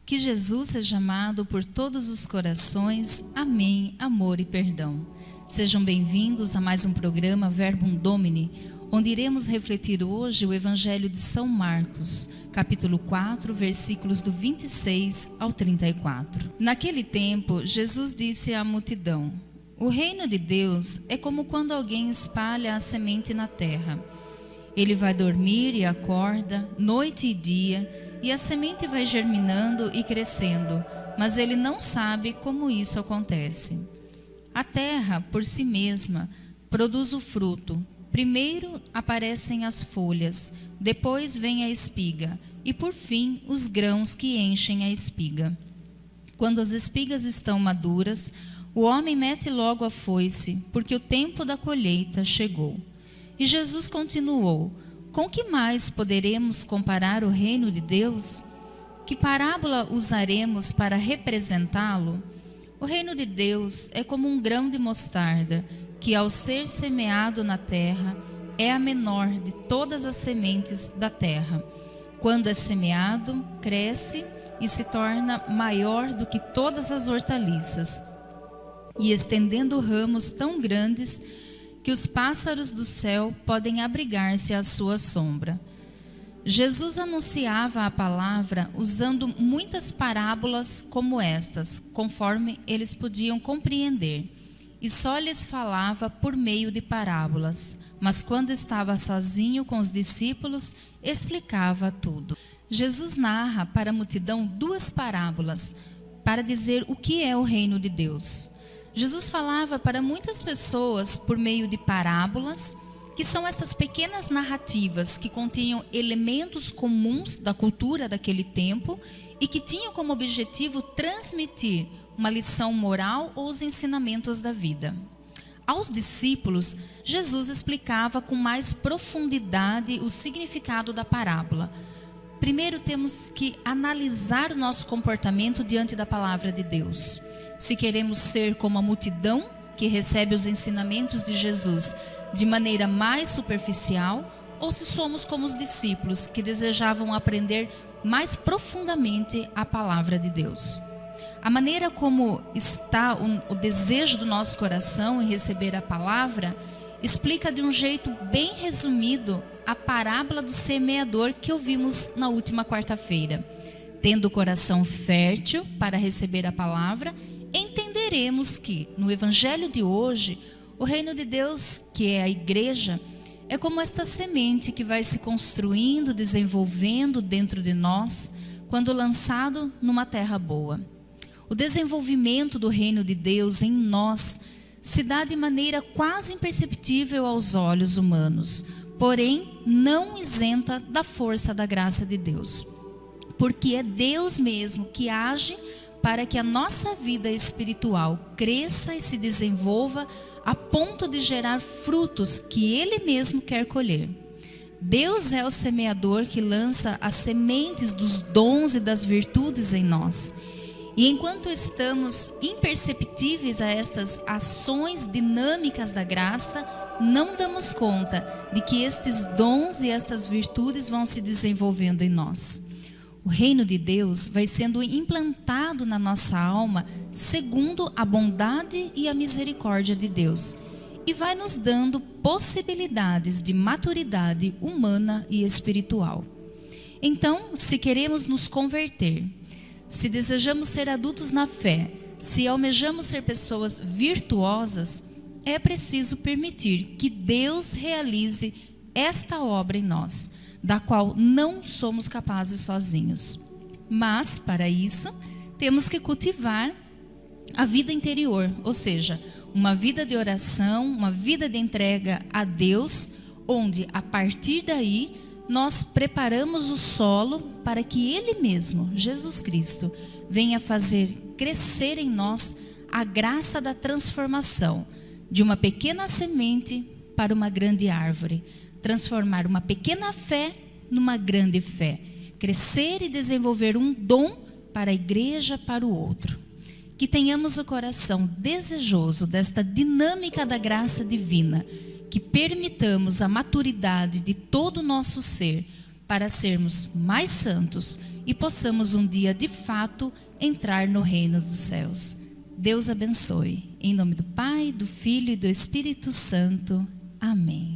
Que Jesus seja amado por todos os corações. Amém, amor e perdão. Sejam bem-vindos a mais um programa Verbum Domini, onde iremos refletir hoje o Evangelho de São Marcos, capítulo 4, versículos do 26 ao 34. Naquele tempo, Jesus disse à multidão: o reino de Deus é como quando alguém espalha a semente na terra. Ele vai dormir e acorda, noite e dia, e a semente vai germinando e crescendo, mas ele não sabe como isso acontece. A terra, por si mesma, produz o fruto. Primeiro aparecem as folhas, depois vem a espiga, e por fim os grãos que enchem a espiga. Quando as espigas estão maduras, o homem mete logo a foice, porque o tempo da colheita chegou. E Jesus continuou: com que mais poderemos comparar o reino de Deus? Que parábola usaremos para representá-lo? O reino de Deus é como um grão de mostarda, que ao ser semeado na terra, é a menor de todas as sementes da terra. Quando é semeado, cresce e se torna maior do que todas as hortaliças, e estendendo ramos tão grandes que os pássaros do céu podem abrigar-se à sua sombra. Jesus anunciava a palavra usando muitas parábolas como estas, conforme eles podiam compreender, e só lhes falava por meio de parábolas, mas quando estava sozinho com os discípulos, explicava tudo. Jesus narra para a multidão duas parábolas para dizer o que é o reino de Deus. Jesus falava para muitas pessoas por meio de parábolas, que são estas pequenas narrativas que continham elementos comuns da cultura daquele tempo e que tinham como objetivo transmitir uma lição moral ou os ensinamentos da vida. Aos discípulos, Jesus explicava com mais profundidade o significado da parábola. Primeiro temos que analisar o nosso comportamento diante da palavra de Deus. Se queremos ser como a multidão que recebe os ensinamentos de Jesus de maneira mais superficial, ou se somos como os discípulos que desejavam aprender mais profundamente a palavra de Deus. A maneira como está o desejo do nosso coração em receber a palavra explica de um jeito bem resumido a parábola do semeador que ouvimos na última quarta-feira. Tendo o coração fértil para receber a palavra, entenderemos que, no Evangelho de hoje, o reino de Deus, que é a igreja, é como esta semente que vai se construindo, desenvolvendo dentro de nós, quando lançado numa terra boa. O desenvolvimento do reino de Deus em nós se dá de maneira quase imperceptível aos olhos humanos, porém não isenta da força da graça de Deus. Porque é Deus mesmo que age para que a nossa vida espiritual cresça e se desenvolva a ponto de gerar frutos que Ele mesmo quer colher. Deus é o semeador que lança as sementes dos dons e das virtudes em nós. E enquanto estamos imperceptíveis a estas ações dinâmicas da graça, não damos conta de que estes dons e estas virtudes vão se desenvolvendo em nós. O reino de Deus vai sendo implantado na nossa alma segundo a bondade e a misericórdia de Deus e vai nos dando possibilidades de maturidade humana e espiritual. Então, se queremos nos converter, se desejamos ser adultos na fé, se almejamos ser pessoas virtuosas, é preciso permitir que Deus realize esta obra em nós, da qual não somos capazes sozinhos. Mas, para isso, temos que cultivar a vida interior, ou seja, uma vida de oração, uma vida de entrega a Deus, onde, a partir daí, nós preparamos o solo para que Ele mesmo, Jesus Cristo, venha fazer crescer em nós a graça da transformação, de uma pequena semente para uma grande árvore, transformar uma pequena fé numa grande fé, crescer e desenvolver um dom para a igreja, para o outro. Que tenhamos o coração desejoso desta dinâmica da graça divina, que permitamos a maturidade de todo o nosso ser para sermos mais santos e possamos um dia de fato entrar no reino dos céus. Deus abençoe. Em nome do Pai, do Filho e do Espírito Santo. Amém.